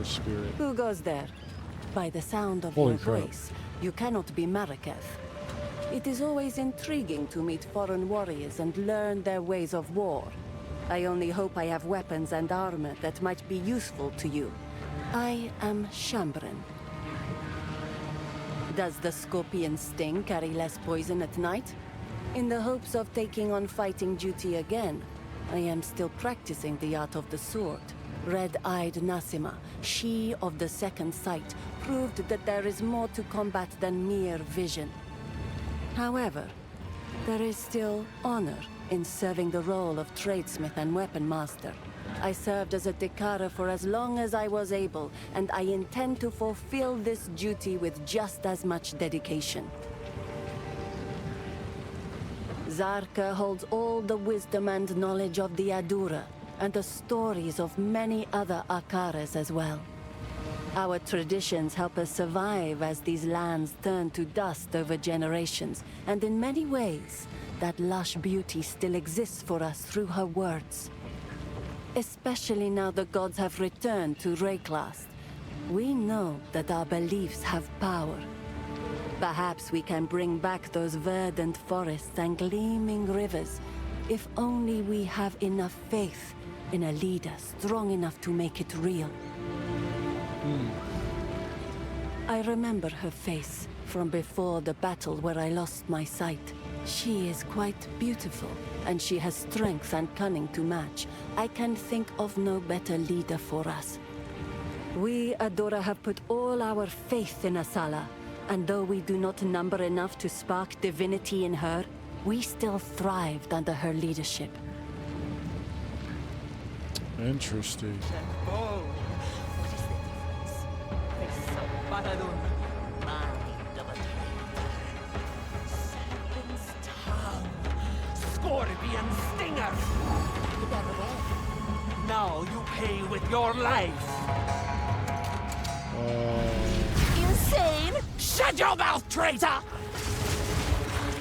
our spirit. Who goes there? By the sound of Holy your crap. voice, you cannot be Maraketh. It is always intriguing to meet foreign warriors and learn their ways of war. I only hope I have weapons and armor that might be useful to you. I am Shambren. Does the scorpion sting carry less poison at night? In the hopes of taking on fighting duty again, I am still practicing the art of the sword. Red-eyed Nasima, she of the second sight, proved that there is more to combat than mere vision. However, there is still honor in serving the role of tradesmith and weapon master. I served as a Tekara for as long as I was able, and I intend to fulfill this duty with just as much dedication. Zarka holds all the wisdom and knowledge of the Adura, and the stories of many other Akaras as well. Our traditions help us survive as these lands turn to dust over generations, and in many ways, that lush beauty still exists for us through her words. Especially now the gods have returned to Rayclast, we know that our beliefs have power. Perhaps we can bring back those verdant forests and gleaming rivers, if only we have enough faith in a leader strong enough to make it real. I remember her face from before the battle where I lost my sight. She is quite beautiful, and she has strength and cunning to match. I can think of no better leader for us. We, Adora, have put all our faith in Asala, and though we do not number enough to spark divinity in her, we still thrived under her leadership. Interesting. Oh, what is the difference? They so Baradun, mind of a serpent's tongue, scorpion stinger. Now you pay with your life. Insane? Shut your mouth, traitor!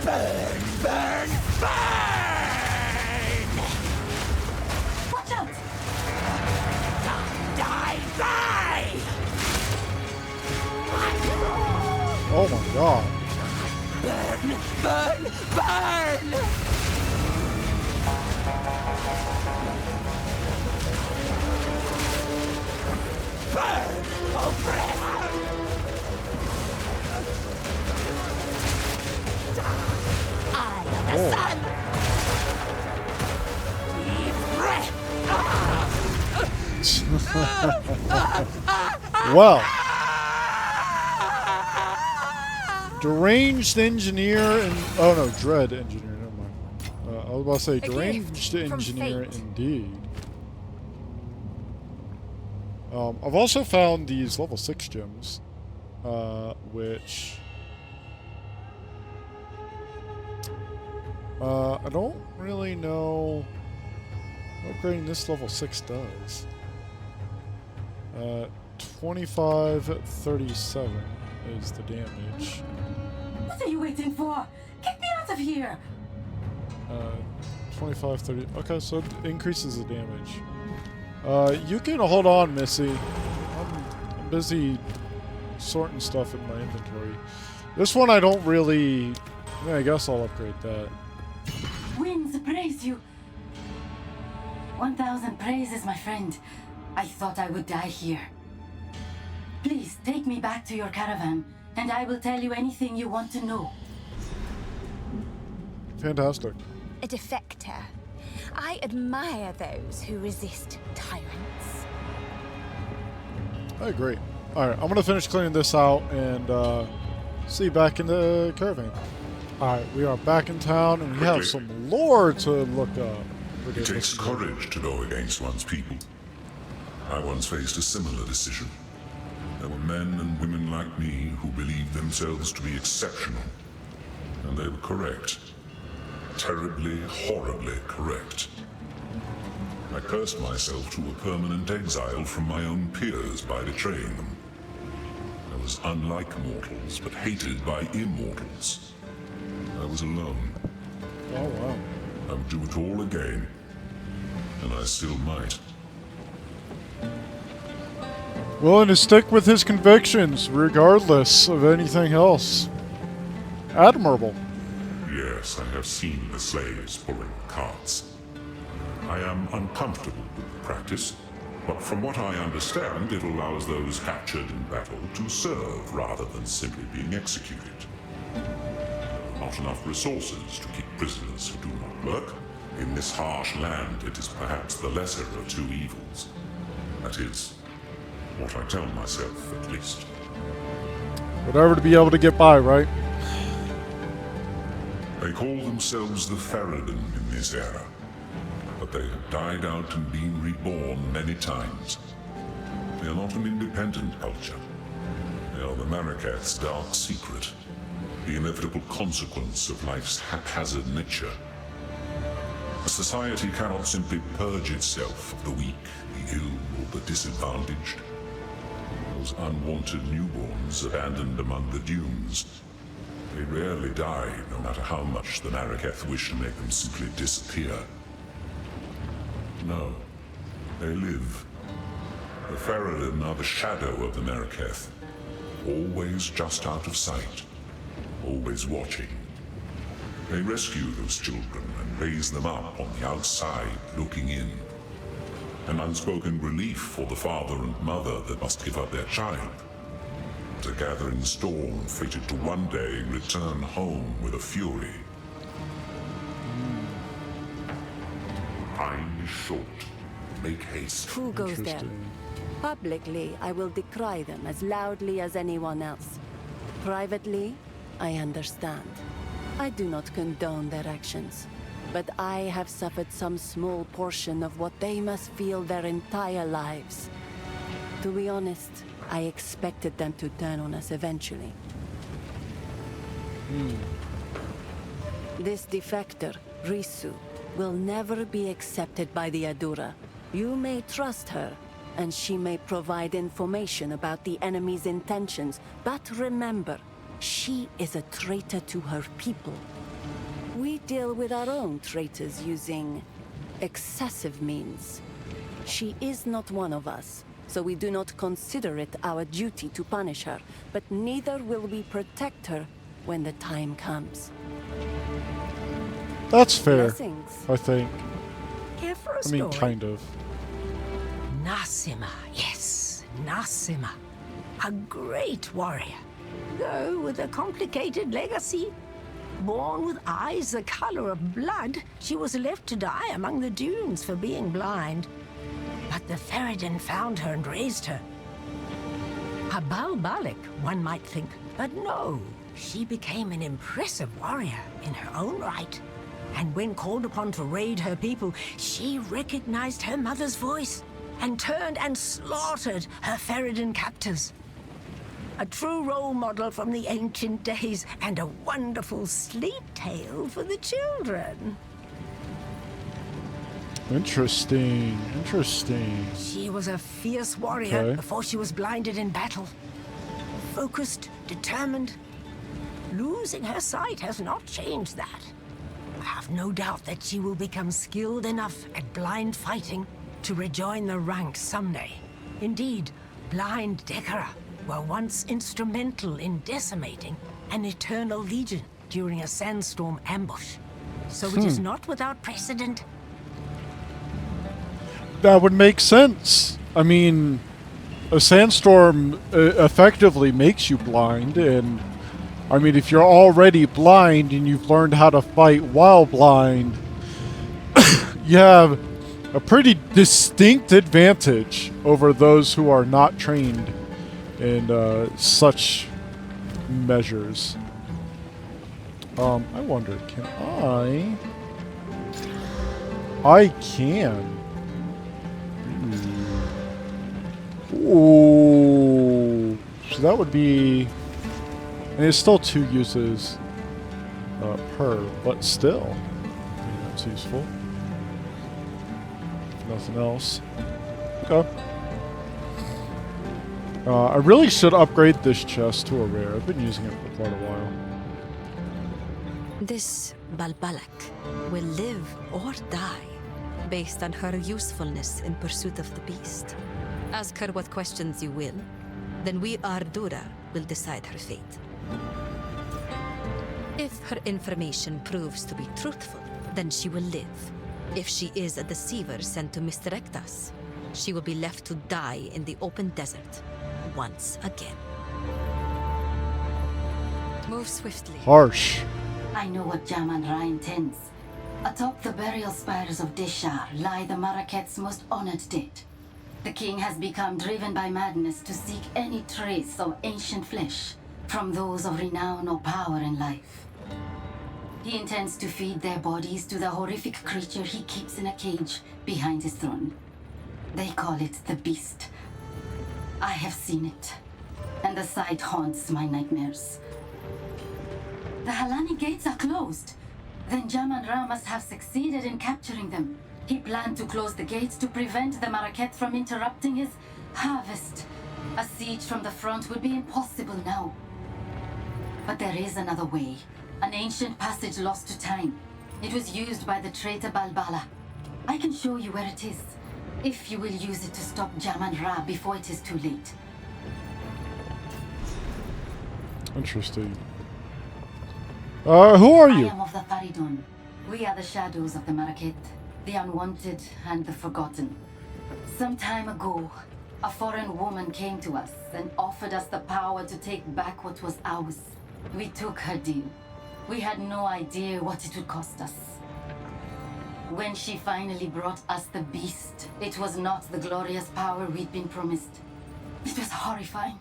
Burn, burn, burn! Watch out! Die, die! Oh my god. Burn, burn, burn! Burn, oppressor! I am the sun! Breath! Well. Deranged engineer and... Oh no, dread engineer, never mind. I was about to say deranged engineer indeed. I've also found these level 6 gems, which... I don't really know what upgrading this level 6 does. 2537 is the damage. What are you waiting for? Get me out of here! 2530. Okay, so it increases the damage. You can hold on, Missy. I'm busy sorting stuff in my inventory. This one I don't really... I guess I'll upgrade that. Winds praise you. 1,000 praises, my friend. I thought I would die here. Please, take me back to your caravan, and I will tell you anything you want to know. Fantastic. A defector. I admire those who resist tyrants. I agree. Alright, I'm gonna finish cleaning this out and see you back in the caravan. Alright, we are back in town and we have some lore to look up. It takes courage to go against one's people. I once faced a similar decision. There were men and women like me who believed themselves to be exceptional. And they were correct. Terribly, horribly correct. I cursed myself to a permanent exile from my own peers by betraying them. I was unlike mortals, but hated by immortals. I was alone. Oh, wow. I would do it all again. And I still might. Willing to stick with his convictions, regardless of anything else. Admirable. Yes, I have seen the slaves pulling carts. I am uncomfortable with the practice, but from what I understand, it allows those captured in battle to serve rather than simply being executed. There are not enough resources to keep prisoners who do not work. In this harsh land, it is perhaps the lesser of two evils. That is what I tell myself, at least. Whatever to be able to get by, right? They call themselves the Ferrodin in this era, but they have died out and been reborn many times. They are not an independent culture. They are the Mariketh's dark secret, the inevitable consequence of life's haphazard nature. A society cannot simply purge itself of the weak, the ill, or the disadvantaged. Those unwanted newborns abandoned among the dunes, they rarely die, no matter how much the Mariketh wish to make them simply disappear. No, they live. The Ferrodin are the shadow of the Mariketh, always just out of sight, always watching. They rescue those children and raise them up on the outside, looking in. An unspoken relief for the father and mother that must give up their child. But a gathering storm fated to one day return home with a fury. Time is short. Make haste. Who goes there? Interesting. Publicly, I will decry them as loudly as anyone else. Privately, I understand. I do not condone their actions, but I have suffered some small portion of what they must feel their entire lives. To be honest, I expected them to turn on us eventually. This defector, Risu, will never be accepted by the Adura. You may trust her, and she may provide information about the enemy's intentions, but remember, she is a traitor to her people. We deal with our own traitors using excessive means. She is not one of us, so we do not consider it our duty to punish her, but neither will we protect her when the time comes. That's fair, Blessings. I think. Here for a I mean, story. kind of. Nasima, yes, Nasima. A great warrior, though with a complicated legacy. Born with eyes the color of blood, she was left to die among the dunes for being blind. But the Ferrodin found her and raised her. A Balbalik, one might think, but no. She became an impressive warrior in her own right. And when called upon to raid her people, she recognized her mother's voice and turned and slaughtered her Ferrodin captors. A true role model from the ancient days and a wonderful sleep tale for the children. Interesting. Interesting. She was a fierce warrior Okay. before she was blinded in battle. Focused, determined. Losing her sight has not changed that. I have no doubt that she will become skilled enough at blind fighting to rejoin the ranks someday. Indeed, blind Dekara were once instrumental in decimating an eternal legion during a sandstorm ambush. So it is not without precedent. That would make sense. I mean, a sandstorm effectively makes you blind, and I mean, if you're already blind and you've learned how to fight while blind, you have a pretty distinct advantage over those who are not trained in such measures. I wonder, can I? I can. Ooh. So that would be... And it's still 2 uses per, but still. That's useful. Nothing else. Okay. I really should upgrade this chest to a rare. I've been using it for quite a while. This Balbalak will live or die based on her usefulness in pursuit of the beast. Ask her what questions you will. Then we, Ardura, will decide her fate. If her information proves to be truthful, then she will live. If she is a deceiver sent to misdirect us, she will be left to die in the open desert once again. Move swiftly. Harsh. I know what Jaman-Ra intends. Atop the burial spires of Deshar lie the Maraket's most honored dead. The king has become driven by madness to seek any trace of ancient flesh from those of renown or power in life. He intends to feed their bodies to the horrific creature he keeps in a cage behind his throne. They call it the Beast. I have seen it, and the sight haunts my nightmares. The Halani gates are closed. Then Jaman-Ra must have succeeded in capturing them. He planned to close the gates to prevent the Maraket from interrupting his harvest. A siege from the front would be impossible now. But there is another way. An ancient passage lost to time. It was used by the traitor Balbala. I can show you where it is, if you will use it to stop Jaman-Ra before it is too late. Interesting. Who are you? I am of the Faridun. We are the shadows of the Maraket, the unwanted and the forgotten. Some time ago, a foreign woman came to us and offered us the power to take back what was ours. We took her deal. We had no idea what it would cost us. When she finally brought us the Beast, it was not the glorious power we'd been promised. It was horrifying.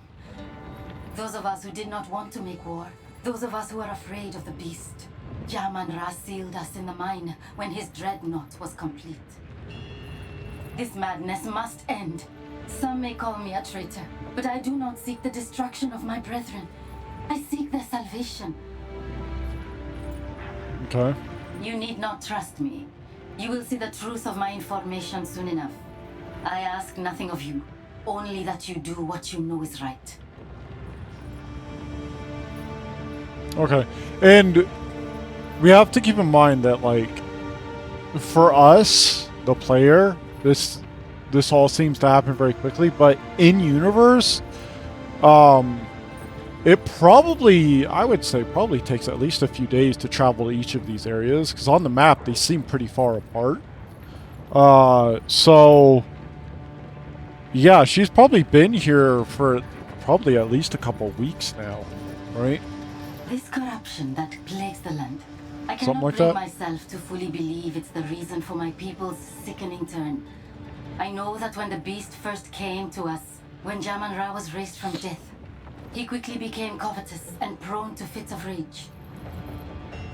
Those of us who did not want to make war, those of us who are afraid of the Beast, Jaman-Ra sealed us in the mine when his dreadnought was complete. This madness must end. Some may call me a traitor, but I do not seek the destruction of my brethren. I seek their salvation. Okay. You need not trust me. You will see the truth of my information soon enough. I ask nothing of you, only that you do what you know is right. Okay. And we have to keep in mind that, like, for us, the player, this all seems to happen very quickly, but in universe, it probably, I would say, probably takes at least a few days to travel to each of these areas, because on the map they seem pretty far apart. So yeah, she's probably been here for probably at least a couple weeks now, right? This corruption that plagues the land, I Something cannot like bring that? myself to fully believe it's the reason for my people's sickening turn. I know that when the Beast first came to us, when Jaman-Ra was raised from death, he quickly became covetous and prone to fits of rage.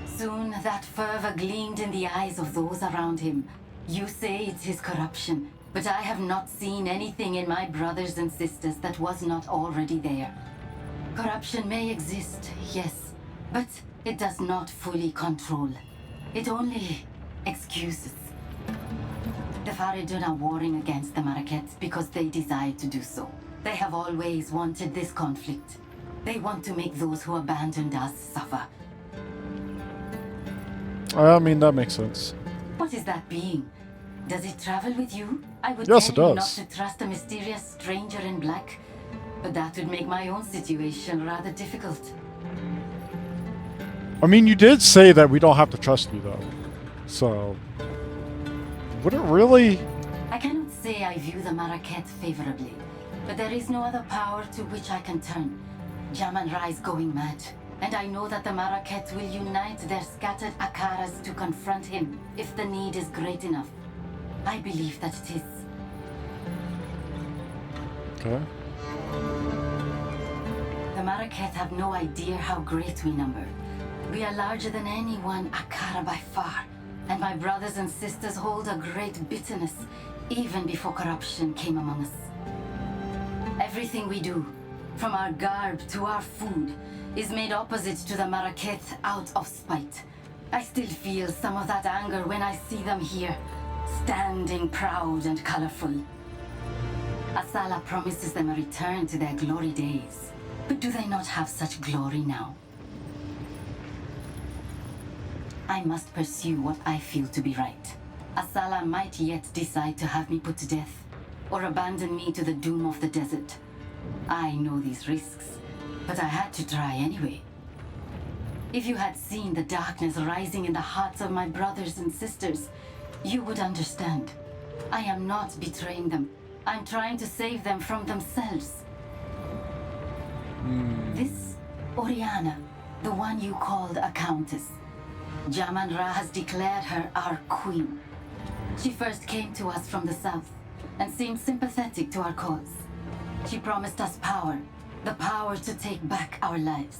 Soon that fervor gleamed in the eyes of those around him. You say it's his corruption, but I have not seen anything in my brothers and sisters that was not already there. Corruption may exist, yes, but it does not fully control. It only excuses. The Faridun are warring against the Marakets because they desire to do so. They have always wanted this conflict. They want to make those who abandoned us suffer. I mean, that makes sense. What is that being? Does it travel with you? I would Yes, tell it you does. not to trust a mysterious stranger in black, but that would make my own situation rather difficult. I mean, you did say that we don't have to trust you, though. So, would it really? I cannot say I view the Maraket favorably, but there is no other power to which I can turn. Jaman-Ra is going mad, and I know that the Maraket will unite their scattered Akaras to confront him if the need is great enough. I believe that it is. Okay. The Maraket have no idea how great we number. We are larger than any one Akara by far, and my brothers and sisters hold a great bitterness, even before corruption came among us. Everything we do, from our garb to our food, is made opposite to the Maraket out of spite. I still feel some of that anger when I see them here, standing proud and colorful. Asala promises them a return to their glory days, but do they not have such glory now? I must pursue what I feel to be right. Asala might yet decide to have me put to death. or abandon me to the doom of the desert. I know these risks, but I had to try anyway. If you had seen the darkness rising in the hearts of my brothers and sisters, you would understand. I am not betraying them. I'm trying to save them from themselves. This Oriana, the one you called a countess. Jaman-Ra has declared her our queen. She first came to us from the south and seemed sympathetic to our cause. She promised us power, the power to take back our lives.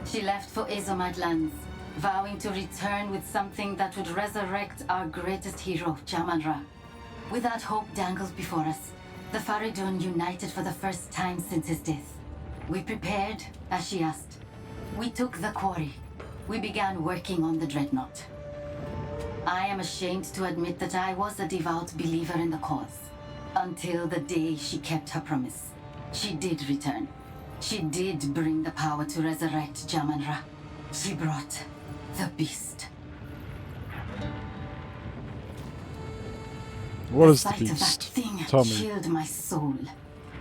She left for Azomite lands, vowing to return with something that would resurrect our greatest hero, Jaman-Ra. With that hope dangled before us, the Faridun united for the first time since his death. We prepared, as she asked. We took the quarry. We began working on the dreadnought. I am ashamed to admit that I was a devout believer in the cause. Until the day she kept her promise. She did return. She did bring the power to resurrect Jaman-Ra. She brought the beast. What is the sight of that beast? thing Tell me. chilled my soul.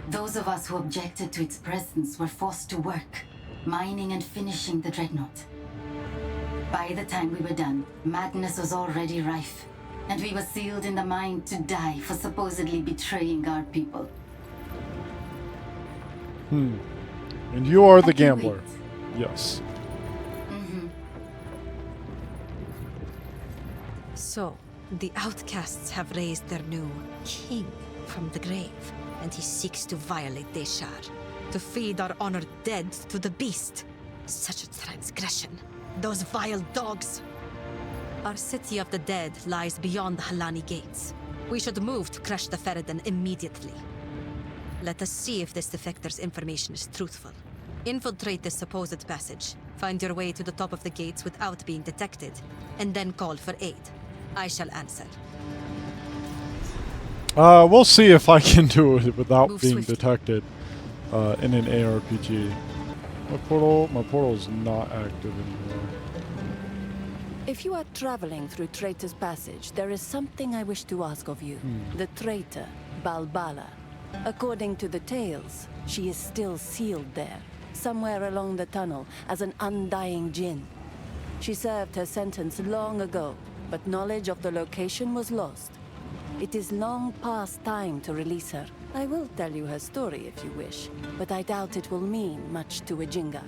Those of us who objected to its presence were forced to work, mining and finishing the dreadnought. By the time we were done, madness was already rife, and we were sealed in the mine to die for supposedly betraying our people. And you are the I can gambler. wait. Yes. So, the outcasts have raised their new king from the grave, and he seeks to violate Deshar, to feed our honored dead to the beast. Such a transgression. Those vile dogs! Our city of the dead lies beyond the Halani gates. We should move to crush the Faridun immediately. Let us see if this defector's information is truthful. Infiltrate this supposed passage, find your way to the top of the gates without being detected, and then call for aid. I shall answer. We'll see if I can do it without Move being swiftly. detected in an ARPG. My portal's not active anymore. If you are traveling through Traitor's Passage, there is something I wish to ask of you. The traitor, Balbala. According to the tales, she is still sealed there, somewhere along the tunnel, as an undying djinn. She served her sentence long ago, but knowledge of the location was lost. It is long past time to release her. I will tell you her story if you wish, but I doubt it will mean much to a Jinga.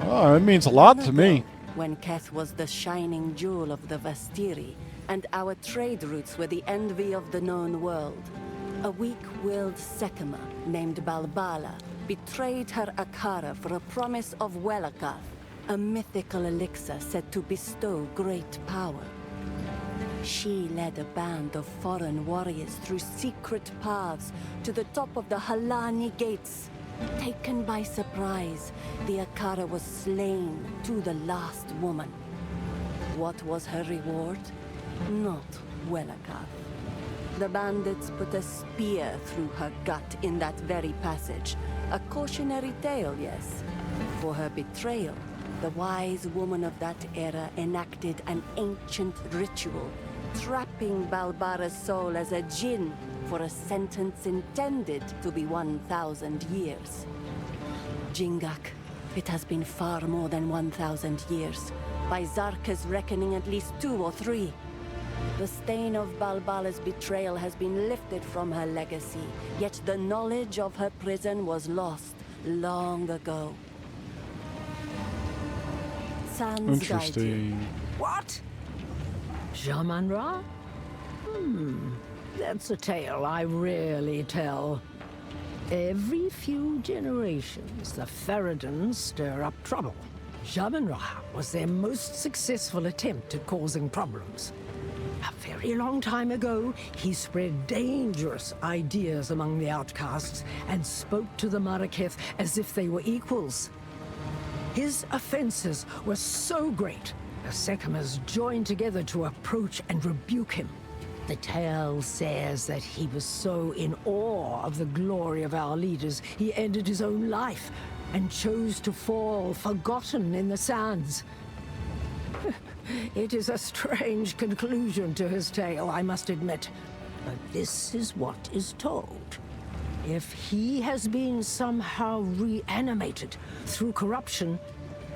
Oh, it means a lot to me. When Keth was the shining jewel of the Vastiri, and our trade routes were the envy of the known world, a weak-willed Sekema named Balbala betrayed her Akara for a promise of Welakath, a mythical elixir said to bestow great power. She led a band of foreign warriors through secret paths to the top of the Halani gates. Taken by surprise, the Akara was slain to the last woman. What was her reward? Not Welakath. The bandits put a spear through her gut in that very passage. A cautionary tale, yes. For her betrayal, the wise woman of that era enacted an ancient ritual, trapping Balbara's soul as a djinn for a sentence intended to be 1,000 years. Jingak, it has been far more than 1,000 years. By Zarka's reckoning, at least 2 or 3. The stain of Balbala's betrayal has been lifted from her legacy, yet the knowledge of her prison was lost long ago. Sans guide you. Interesting. What? Jaman-Ra? That's a tale I rarely tell. Every few generations, the Faridun stir up trouble. Jaman-Ra was their most successful attempt at causing problems. A very long time ago, he spread dangerous ideas among the outcasts and spoke to the Maraketh as if they were equals. His offenses were so great, the Sekemas joined together to approach and rebuke him. The tale says that he was so in awe of the glory of our leaders, he ended his own life and chose to fall forgotten in the sands. It is a strange conclusion to his tale, I must admit. but this is what is told. If he has been somehow reanimated through corruption,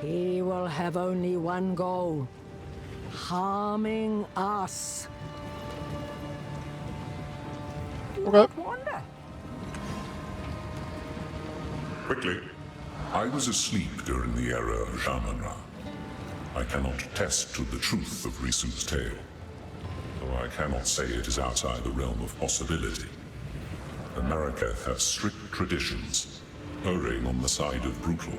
he will have only one goal: harming us. Do Okay. not wonder. Quickly. I was asleep during the era of Shaman-Ra. I cannot attest to the truth of Risu's tale, though I cannot say it is outside the realm of possibility. The Maraketh have strict traditions, erring on the side of brutal.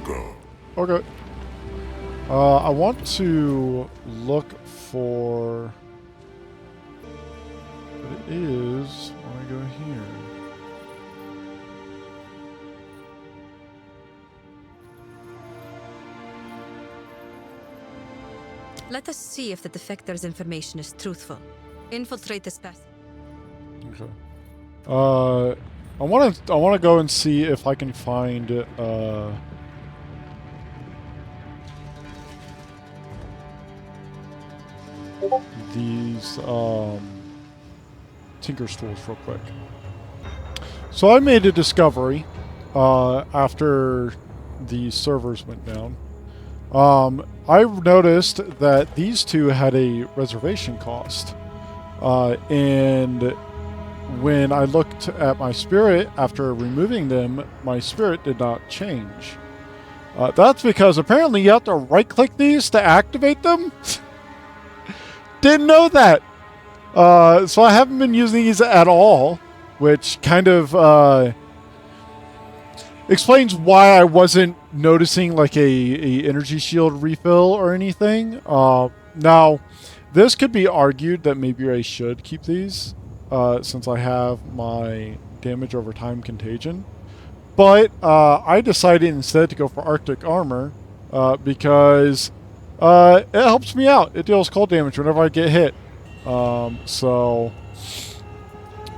Go. Okay. I want to look for what it is when I go here. Let us see if the defector's information is truthful. Infiltrate this path. Okay. I wanna go and see if I can find these Tinker's tools real quick. So I made a discovery after the servers went down. I noticed that these two had a reservation cost. And when I looked at my spirit after removing them, my spirit did not change. That's because apparently you have to right-click these to activate them. Didn't know that. So I haven't been using these at all, which kind of explains why I wasn't noticing like a energy shield refill or anything. Now, this could be argued that maybe I should keep these since I have my damage over time contagion. But I decided instead to go for Arctic armor because it helps me out. It deals cold damage whenever I get hit. So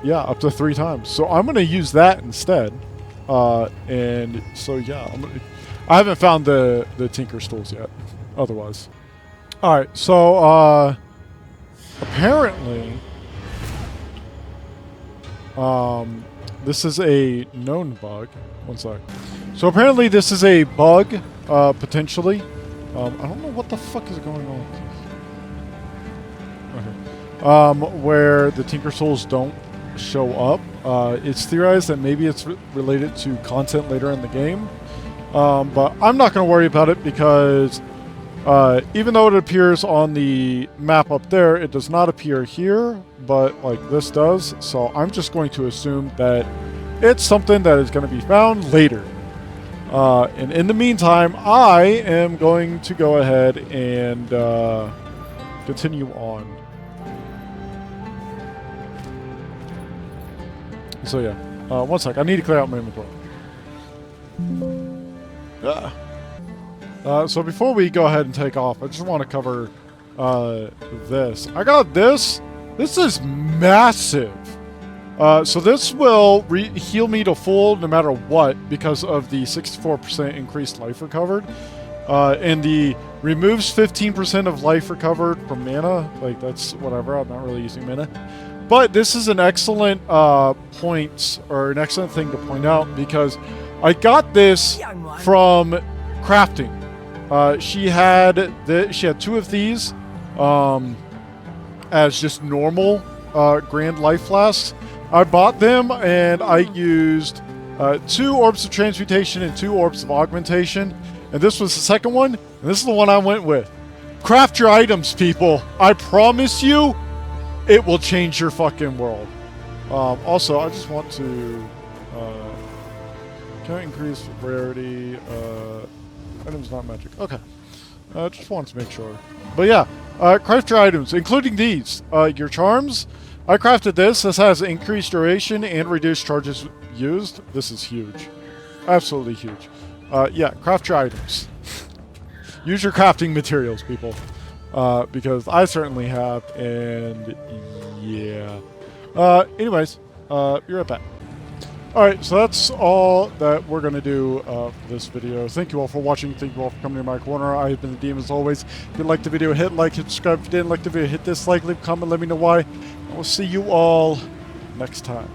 yeah, up to 3 times. So I'm going to use that instead. And so yeah, I haven't found the Tinker's tools yet. Otherwise, all right. So apparently, this is a known bug. One sec. So apparently, this is a bug, potentially. I don't know what the fuck is going on with this. Okay. Where the Tinker Souls don't show up. It's theorized that maybe it's related to content later in the game. But I'm not going to worry about it because even though it appears on the map up there, it does not appear here, but like this does. So I'm just going to assume that it's something that is going to be found later. And in the meantime, I am going to go ahead and continue on. So yeah, one sec. I need to clear out my inventory. So before we go ahead and take off, I just want to cover this. I got this. This is massive. So this will heal me to full no matter what because of the 64% increased life recovered. And the removes 15% of life recovered from mana. Like, that's whatever. I'm not really using mana. But this is an excellent point, or an excellent thing to point out, because I got this from crafting. She had 2 of these as just normal Grand Life Flasks. I bought them and I used 2 Orbs of Transmutation and 2 Orbs of Augmentation. And this was the second one, and this is the one I went with. Craft your items, people. I promise you, it will change your fucking world. Also, I just want to... can I increase rarity? Items not magic. Okay. Just wanted to make sure. But yeah, craft your items, including these. Your charms. I crafted this. This has increased duration and reduced charges used. This is huge. Absolutely huge. Yeah, craft your items. Use your crafting materials, people. Because I certainly have, and yeah. Anyways, be right back. Alright, so that's all that we're going to do for this video. Thank you all for watching. Thank you all for coming to my corner. I have been the DM as always. If you liked the video, hit like, hit subscribe. If you didn't like the video, hit dislike, leave a comment, let me know why. And we'll see you all next time.